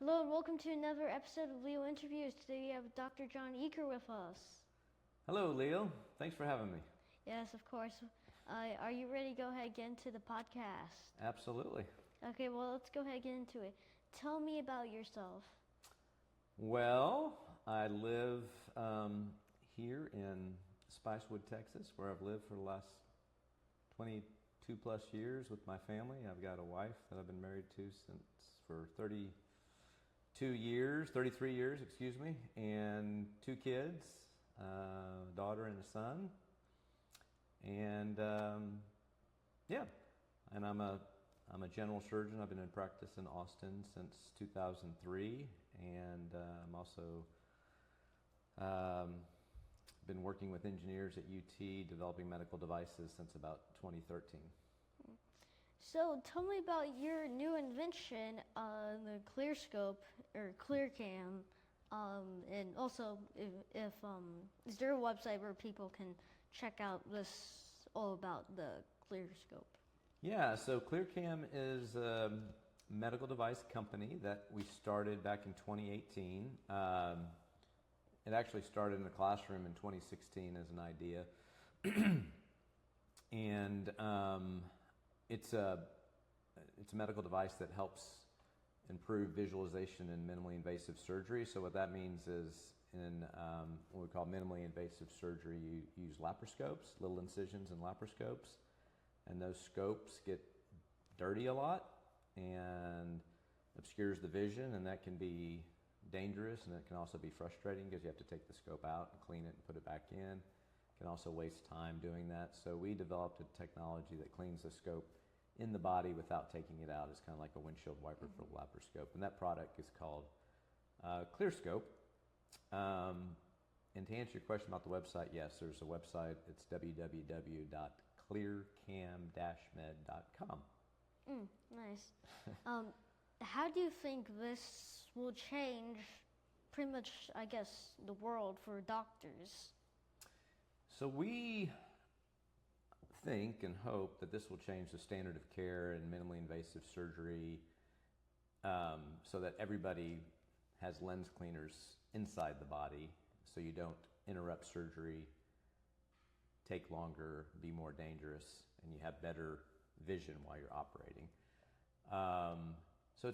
Hello and welcome to another episode of Leo Interviews. Today we have Dr. John Uecker with us. Hello, Leo. Thanks for having me. Yes, of course. Are you ready to go ahead and get into the podcast? Absolutely. Okay, well, let's go ahead and get into it. Tell me about yourself. Well, I live here in Spicewood, Texas, where I've lived for the last 22 plus years with my family. I've got a wife that I've been married to for 33 years, and two kids, a daughter and a son. And and I'm a general surgeon. I've been in practice in Austin since 2003, and I'm also been working with engineers at UT developing medical devices since about 2013. So tell me about your new invention, the ClearScope or ClearCam, and also if is there a website where people can check out this all about the ClearScope? Yeah, so ClearCam is a medical device company that we started back in 2018. It actually started in a classroom in 2016 as an idea. And it's a medical device that helps improve visualization in minimally invasive surgery. So what that means is in what we call minimally invasive surgery, you use laparoscopes, little incisions and laparoscopes, and those scopes get dirty a lot and obscures the vision, and that can be dangerous, and it can also be frustrating because you have to take the scope out and clean it and put it back in. It can also waste time doing that. So we developed a technology that cleans the scope in the body without taking it out. It's kind of like a windshield wiper for the laparoscope, and that product is called ClearScope. And to answer your question about the website, yes, there's a website. It's www.clearcam-med.com. Nice. How do you think this will change pretty much, I guess, the world for doctors? So we think and hope that this will change the standard of care in minimally invasive surgery, so that everybody has lens cleaners inside the body, so you don't interrupt surgery, take longer, be more dangerous, and you have better vision while you're operating. So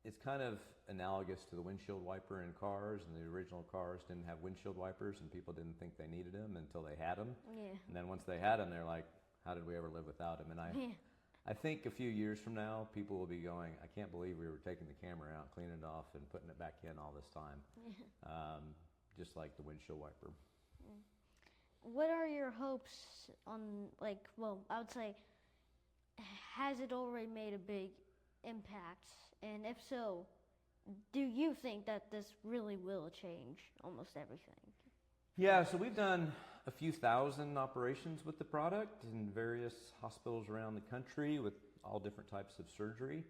it's kind of analogous to the windshield wiper in cars, and the original cars didn't have windshield wipers, and people didn't think they needed them until they had them. Yeah. And then once they had them, they're like, how did we ever live without them? And I think a few years from now, people will be going, I can't believe we were taking the camera out, cleaning it off, and putting it back in all this time. Just like the windshield wiper. What are your hopes on, I would say, has it already made a big impact? And if so, do you think that this really will change almost everything? Yeah, so we've done a few thousand operations with the product in various hospitals around the country with all different types of surgery.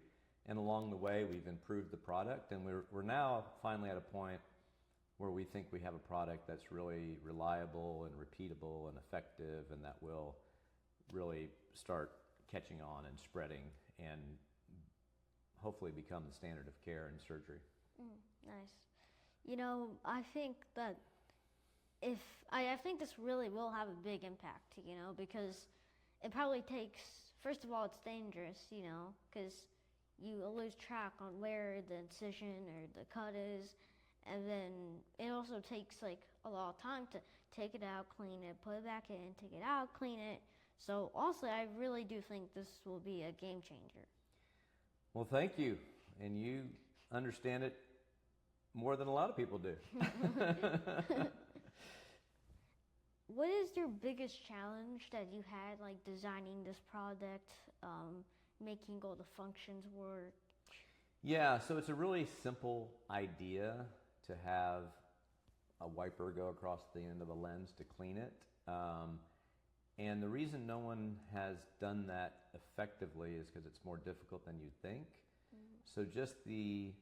And along the way, we've improved the product, and we're now finally at a point where we think we have a product that's really reliable and repeatable and effective, and that will really start catching on and spreading and hopefully become the standard of care in surgery. Nice. I think that I think this really will have a big impact, because it probably takes, first of all, it's dangerous, because you lose track on where the incision or the cut is, and then it also takes a lot of time to take it out, clean it, put it back in, take it out, clean it. So also, I really do think this will be a game changer. Well, thank you. And you understand it more than a lot of people do. What is your biggest challenge that you had, designing this product, making all the functions work? Yeah, so it's a really simple idea to have a wiper go across the end of a lens to clean it. And the reason no one has done that effectively is because it's more difficult than you'd think. So just the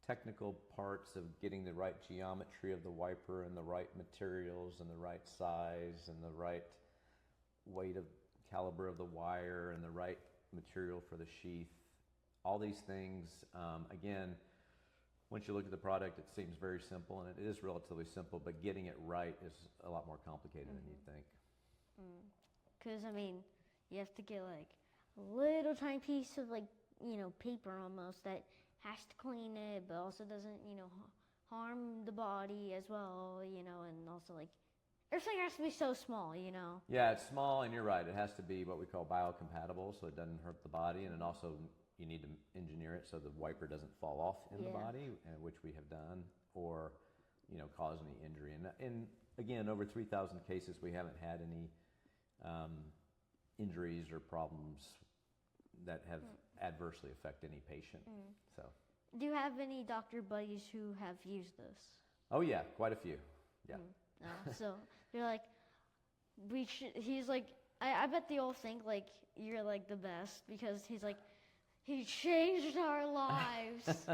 technical parts of getting the right geometry of the wiper and the right materials and the right size and the right weight of caliber of the wire and the right material for the sheath all these things. Again, once you look at the product, it seems very simple, and it is relatively simple, but getting it right is a lot more complicated than you think. Because, I mean, you have to get like a little tiny piece of like, paper almost that has to clean it, but also doesn't, harm the body as well, and also like everything has to be so small, Yeah, it's small, and you're right. It has to be what we call biocompatible, so it doesn't hurt the body, and it also, you need to engineer it so the wiper doesn't fall off in the body, which we have done, or, cause any injury. And again, over 3,000 cases, we haven't had any injuries or problems that have adversely affected any patient. So. Do you have any doctor buddies who have used this? Oh yeah, quite a few. Yeah. So they're like, he's like, I bet they all think like you're like the best because he's like, he changed our lives.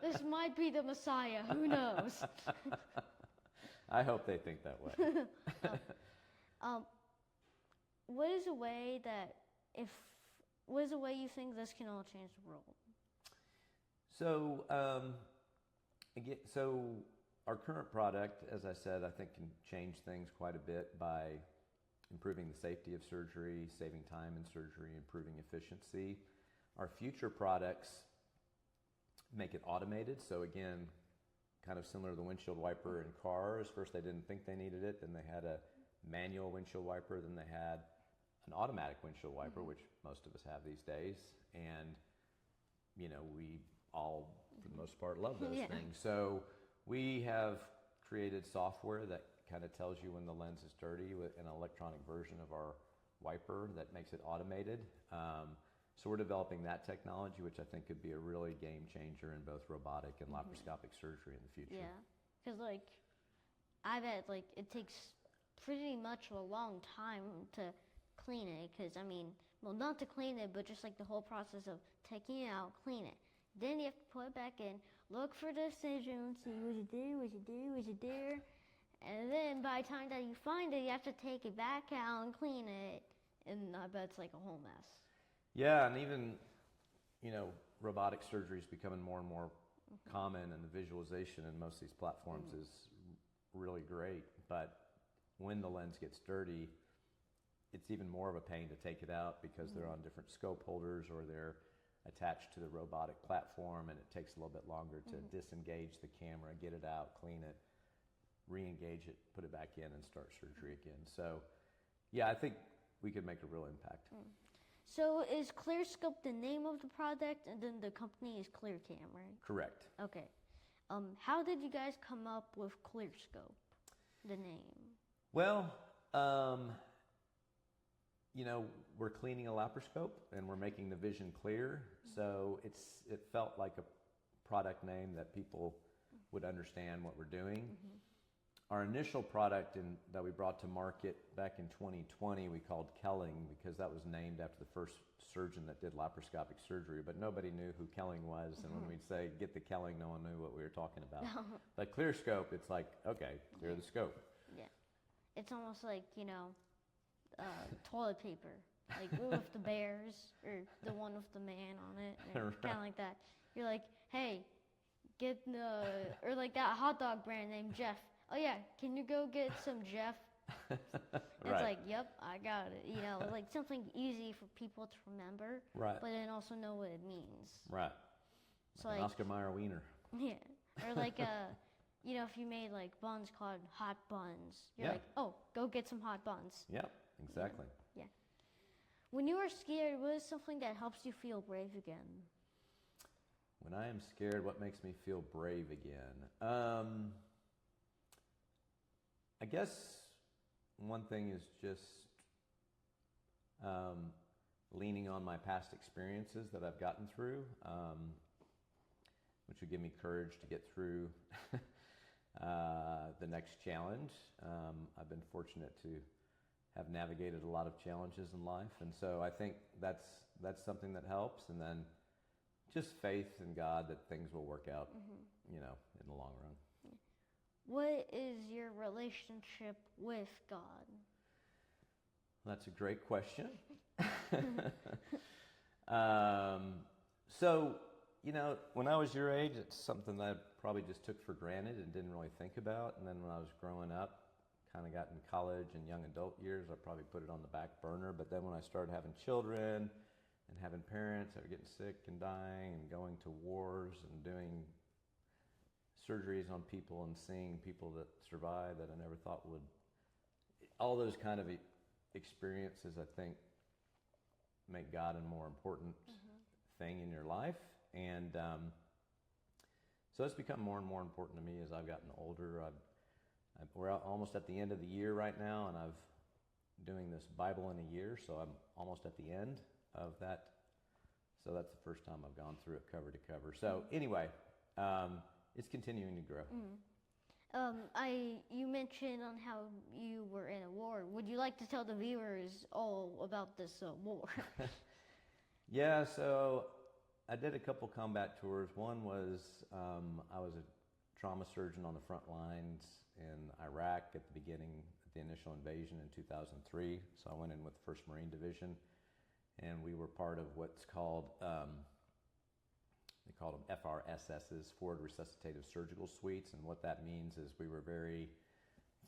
This might be the Messiah. Who knows? I hope they think that way. What is a way you think this can all change the world? So, our current product, as I said, I think can change things quite a bit by improving the safety of surgery, saving time in surgery, improving efficiency. Our future products make it automated. So again, kind of similar to the windshield wiper in cars. First, they didn't think they needed it. Then they had a manual windshield wiper. Then they had an automatic windshield wiper, which most of us have these days. And, we all, for the most part, love those things. So we have created software that kind of tells you when the lens is dirty with an electronic version of our wiper that makes it automated. So we're developing that technology, which I think could be a really game changer in both robotic and laparoscopic surgery in the future. Yeah, because I bet it takes pretty much a long time to clean it. Because not to clean it, but just like the whole process of taking it out, clean it. Then you have to put it back in, look for the incision, see was it there. And then by the time that you find it, you have to take it back out and clean it. And I bet it's like a whole mess. Yeah, and even, robotic surgery is becoming more and more common, and the visualization in most of these platforms is really great. But when the lens gets dirty, it's even more of a pain to take it out because they're on different scope holders or they're attached to the robotic platform, and it takes a little bit longer to disengage the camera, get it out, clean it, re-engage it, put it back in, and start surgery again. So, yeah, I think we could make a real impact. So is ClearScope the name of the product, and then the company is ClearCam, right? Correct. Okay. How did you guys come up with ClearScope, the name? Well, we're cleaning a laparoscope and we're making the vision clear. So it felt like a product name that people would understand what we're doing. Our initial product that we brought to market back in 2020, we called Kelling because that was named after the first surgeon that did laparoscopic surgery, but nobody knew who Kelling was. And when we'd say, get the Kelling, no one knew what we were talking about. But ClearScope, it's like, okay, clear the scope. Yeah. It's almost like, toilet paper, like with the bears or the one with the man on it. Kind of like that. You're like, hey, get or like that hot dog brand named Jeff. Oh yeah, can you go get some Jeff? It's like, yep, I got it. Like something easy for people to remember, right? But then also know what it means, right? So like Oscar Mayer wiener. Yeah, or like if you made like buns called hot buns, you're like, oh, go get some hot buns. Yep, exactly. Yeah. When you are scared, what is something that helps you feel brave again? When I am scared, what makes me feel brave again? I guess one thing is just leaning on my past experiences that I've gotten through, which would give me courage to get through the next challenge. I've been fortunate to have navigated a lot of challenges in life, and so I think that's something that helps. And then just faith in God that things will work out, in the long run. What is your relationship with God? That's a great question. So, when I was your age, it's something that I probably just took for granted and didn't really think about. And then when I was growing up, kind of got in college and young adult years, I probably put it on the back burner. But then when I started having children and having parents that were getting sick and dying and going to wars and doing surgeries on people and seeing people that survive that I never thought would, all those kind of experiences, I think, make God a more important thing in your life. And so it's become more and more important to me as I've gotten older. We're almost at the end of the year right now, and I'm doing this Bible in a year, so I'm almost at the end of that. So that's the first time I've gone through it cover to cover. So anyway, it's continuing to grow. You mentioned on how you were in a war. Would you like to tell the viewers all about this war? Yeah, so I did a couple combat tours. One was I was a trauma surgeon on the front lines in Iraq at the beginning, the initial invasion in 2003. So I went in with the 1st Marine Division, and we were part of what's called, they called them FRSSs, Forward Resuscitative Surgical Suites. And what that means is we were very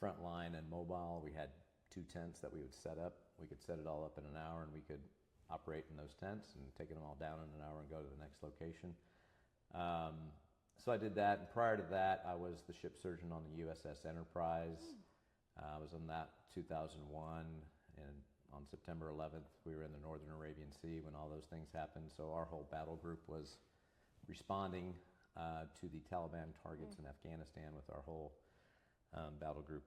frontline and mobile. We had 2 tents that we would set up. We could set it all up in an hour, and we could operate in those tents and take them all down in an hour and go to the next location. So I did that, and prior to that, I was the ship surgeon on the USS Enterprise. I was on that 2001, and on September 11th, we were in the Northern Arabian Sea when all those things happened. So our whole battle group was responding to the Taliban targets in Afghanistan with our whole battle group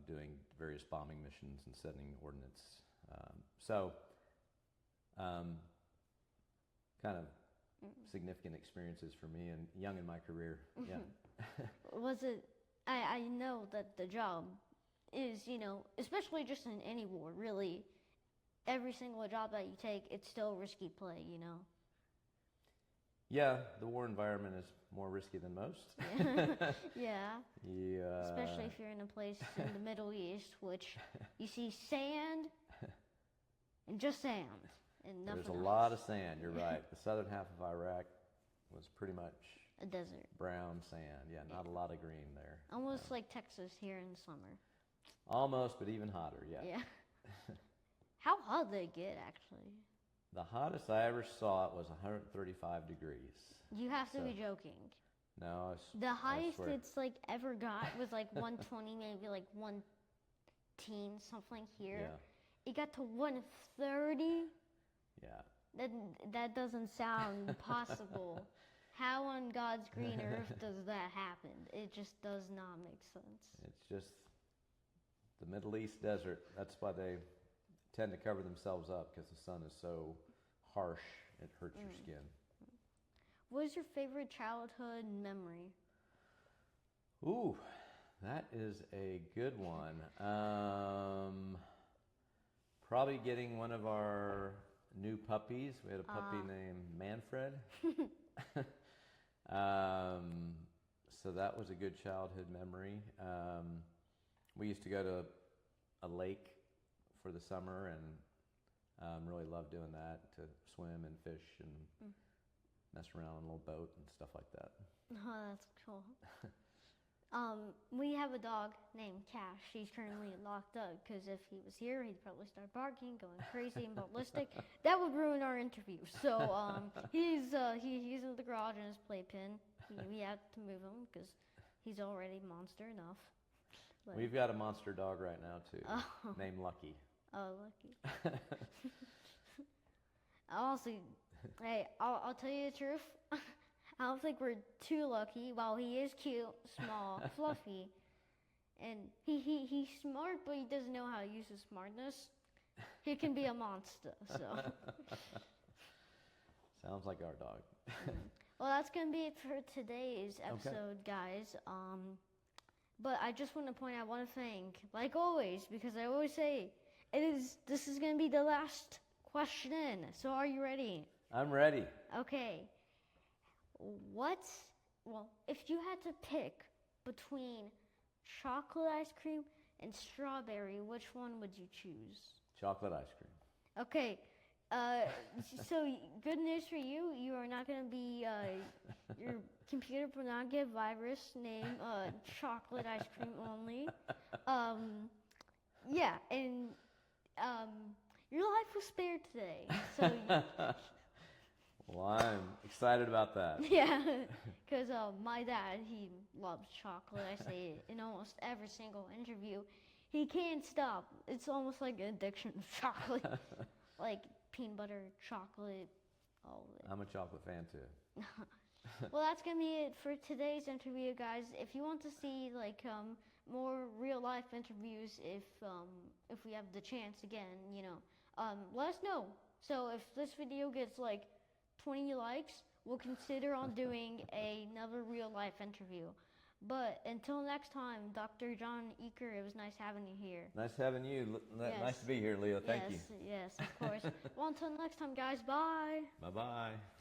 doing various bombing missions and setting ordnance. Kind of significant experiences for me and young in my career. Yeah. Was it, I know that the job is, especially just in any war, really, every single job that you take, it's still risky play, Yeah, the war environment is more risky than most. Yeah. Yeah. Especially if you're in a place in the Middle East, which you see sand and just sand. And There's a else. lot of sand, you're right. The southern half of Iraq was pretty much a desert. Brown sand. Yeah, not a lot of green there. Almost like Texas here in summer. Almost, but even hotter, yeah. Yeah. How hot they get, actually? The hottest I ever saw it was 135 degrees. You have to be joking. No, the highest it's like ever got was like 120, maybe like 110, something here. Yeah. It got to 130. Yeah. That doesn't sound possible. How on God's green earth does that happen? It just does not make sense. It's just the Middle East desert. That's why they tend to cover themselves up, because the sun is so harsh, it hurts your skin. What is your favorite childhood memory? Ooh, that is a good one. Probably getting one of our new puppies. We had a puppy named Manfred. So that was a good childhood memory. We used to go to a lake for the summer and really loved doing that, to swim and fish and mess around on a little boat and stuff like that. Oh, that's cool. We have a dog named Cash. He's currently locked up because if he was here, he'd probably start barking, going crazy and ballistic. That would ruin our interview. So he's in the garage in his playpen. We have to move him because he's already monster enough. But we've got a monster dog right now too, named Lucky. Oh, Lucky. Honestly, hey, I'll tell you the truth. I don't think we're too lucky. While he is cute, small, fluffy, and he's smart, but he doesn't know how to use his smartness. He can be a monster. So sounds like our dog. Well, that's gonna be it for today's episode, guys. But I just want to point out one thing, like always, because I always say this is gonna be the last question. So are you ready? I'm ready. Okay. If you had to pick between chocolate ice cream and strawberry, which one would you choose? Chocolate ice cream. Okay, So good news for you. You are not going to be, your computer will not get virus name, chocolate ice cream only. Yeah, and your life was spared today. So Well, I'm excited about that. yeah, because my dad, he loves chocolate. I say it in almost every single interview. He can't stop. It's almost like an addiction of chocolate. Like peanut butter, chocolate, all of it. I'm a chocolate fan too. Well, that's gonna be it for today's interview, guys. If you want to see like more real life interviews, if we have the chance again, let us know. So if this video gets like 20 likes, we'll consider on doing another real life interview. But until next time, Dr. John Uecker, it was nice having you here. Nice having you. Yes. Nice to be here, Leo. Thank you. Yes, of course. Well, until next time, guys. Bye. Bye-bye.